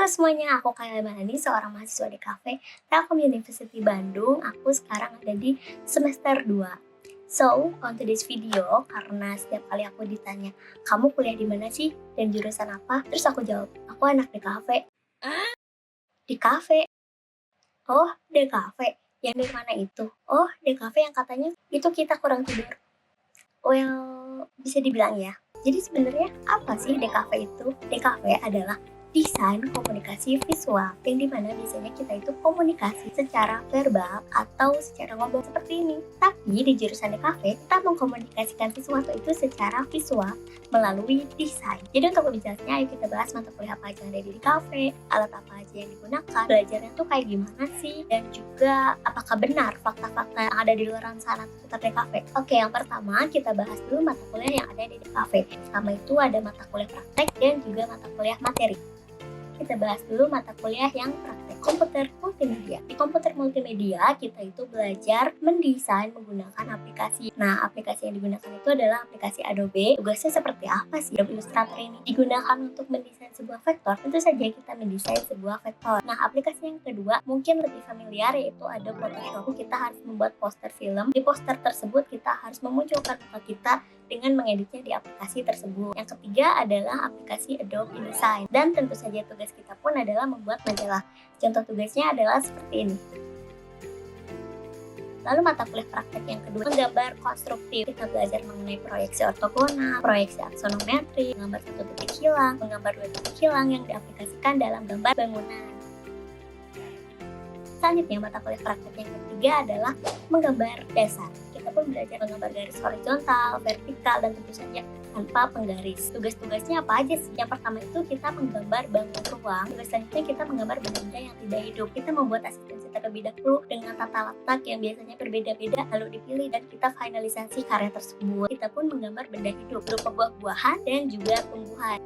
Halo semuanya, aku Kayla Manani, seorang mahasiswa di Cafe Telkom University Bandung. Aku sekarang ada di semester 2. So, on today's video, karena setiap kali aku ditanya, kamu kuliah di mana sih? Dan jurusan apa? Terus aku jawab, aku anak di Cafe. Di Cafe? Oh, di Cafe. Yang dari mana itu? Oh, di Cafe yang katanya itu kita kurang tidur. Well, bisa dibilang ya. Jadi sebenarnya apa sih DKV itu? DKV adalah desain komunikasi visual, yang dimana biasanya kita itu komunikasi secara verbal atau secara ngomong seperti ini. Tapi di jurusan DKV, kita mengkomunikasikan sesuatu itu secara visual melalui desain. Jadi untuk lebih jelasnya, ayo kita bahas mata kuliah apa aja yang ada di DKV, alat apa aja yang digunakan, belajarnya tuh kayak gimana sih, dan juga apakah benar fakta-fakta yang ada di luar sana seputar DKV. Oke, yang pertama kita bahas dulu mata kuliah yang ada di DKV. Pertama itu ada mata kuliah praktek dan juga mata kuliah materi. Kita bahas dulu mata kuliah yang praktek, komputer multimedia. Di komputer multimedia kita itu belajar mendesain menggunakan aplikasi. Nah, aplikasi yang digunakan itu adalah aplikasi Adobe. Tugasnya seperti apa sih Adobe Illustrator ini? Digunakan untuk mendesain sebuah vektor. Tentu saja kita mendesain sebuah vektor. Nah, aplikasi yang kedua mungkin lebih familiar, yaitu Adobe Photoshop. Kita harus membuat poster film. Di poster tersebut kita harus memunculkan muka kita dengan mengeditnya di aplikasi tersebut. Yang ketiga adalah aplikasi Adobe InDesign. Dan tentu saja tugas kita pun adalah membuat majalah. Contoh tugasnya adalah seperti ini. Lalu mata kuliah praktek yang kedua, menggambar konstruktif. Kita belajar mengenai proyeksi ortogonal, proyeksi aksonometri, menggambar satu titik hilang, menggambar dua titik hilang yang diaplikasikan dalam gambar bangunan. Selanjutnya, mata kuliah praktek yang ketiga adalah menggambar dasar. Kita pun belajar menggambar garis horizontal, vertikal, dan tentu saja tanpa penggaris. Tugas-tugasnya apa aja sih? Yang pertama itu kita menggambar bangun ruang. Tugas selanjutnya kita menggambar benda-benda yang tidak hidup. Kita membuat asistensi terlebih dahulu dengan tata letak yang biasanya berbeda-beda, lalu dipilih dan kita finalisasi karya tersebut. Kita pun menggambar benda hidup berupa buah-buahan dan juga tumbuhan.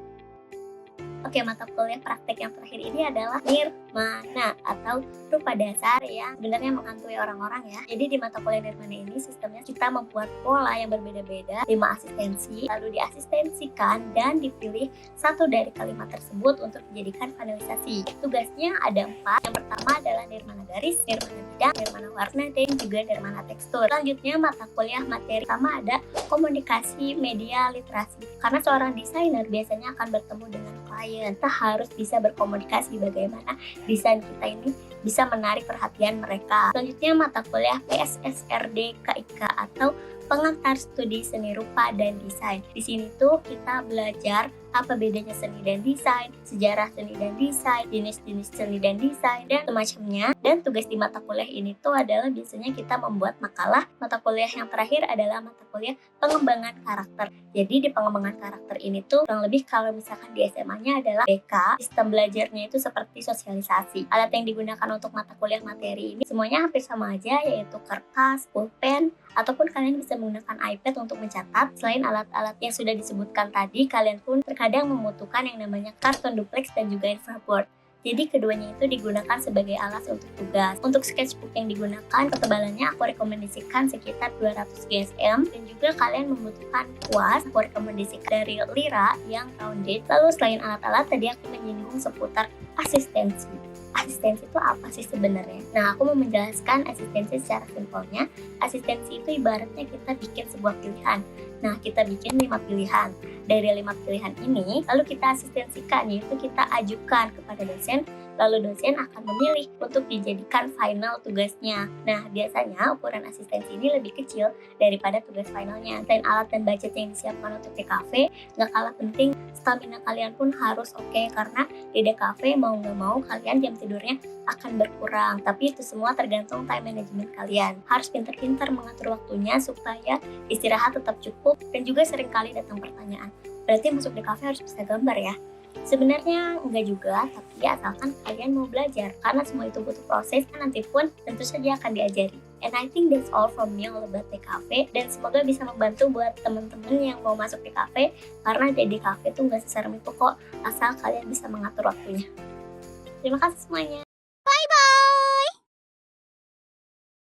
Oke, mata kuliah praktek yang terakhir ini adalah nirmana atau rupa dasar yang sebenarnya menghantui orang-orang ya. Jadi di mata kuliah nirmana ini sistemnya kita membuat pola yang berbeda-beda, 5 asistensi, lalu diasistensikan dan dipilih satu dari kalimat tersebut untuk dijadikan finalisasi. Tugasnya ada 4. Yang pertama adalah nirmana garis, nirmana bidang, nirmana warna, dan juga nirmana tekstur. Selanjutnya mata kuliah materi pertama ada komunikasi media literasi. Karena seorang desainer biasanya akan bertemu dengan klien, kita harus bisa berkomunikasi bagaimana desain kita ini bisa menarik perhatian mereka. Selanjutnya mata kuliah PSSRD KIK atau pengantar studi seni rupa dan desain. Di sini tuh kita belajar apa bedanya seni dan desain, sejarah seni dan desain, jenis-jenis seni dan desain, dan semacamnya. Dan tugas di mata kuliah ini tuh adalah biasanya kita membuat makalah. Mata kuliah yang terakhir adalah mata kuliah pengembangan karakter. Jadi di pengembangan karakter ini tuh kurang lebih kalau misalkan di SMA-nya adalah BK, sistem belajarnya itu seperti sosialisasi. Alat yang digunakan untuk mata kuliah materi ini semuanya hampir sama aja, yaitu kertas, pulpen, ataupun kalian bisa menggunakan iPad untuk mencatat. Selain alat-alat yang sudah disebutkan tadi, kalian pun terkadang membutuhkan yang namanya karton duplex dan juga infraboard. Jadi keduanya itu digunakan sebagai alat untuk tugas. Untuk sketchbook yang digunakan, ketebalannya aku rekomendasikan sekitar 200 GSM, dan juga kalian membutuhkan kuas. Aku rekomendasikan dari Lira yang rounded. Lalu selain alat-alat, tadi aku menyinggung seputar asistensi. Asistensi itu apa sih sebenarnya? Nah, aku mau menjelaskan asistensi secara simpelnya. Asistensi itu ibaratnya kita bikin sebuah pilihan. Nah, kita bikin 5 pilihan. Dari 5 pilihan ini, lalu kita asistensikan, yaitu kita ajukan kepada dosen, lalu dosen akan memilih untuk dijadikan final tugasnya. Nah, biasanya ukuran asistensi ini lebih kecil daripada tugas finalnya. Selain alat dan budget yang disiapkan untuk DKV, nggak kalah penting, stamina kalian pun harus oke, karena di DKV mau nggak mau kalian jam tidurnya akan berkurang. Tapi itu semua tergantung time management kalian. Harus pintar-pintar mengatur waktunya supaya istirahat tetap cukup, dan juga seringkali datang pertanyaan, berarti masuk DKV harus bisa gambar ya? Sebenarnya enggak juga, tapi asalkan kalian mau belajar, karena semua itu butuh proses, dan nanti pun tentu saja akan diajari. And I think that's all from me all about DKV, dan semoga bisa membantu buat teman-teman yang mau masuk DKV, karena di DKV itu nggak seserem itu kok, asal kalian bisa mengatur waktunya. Terima kasih semuanya. Bye-bye!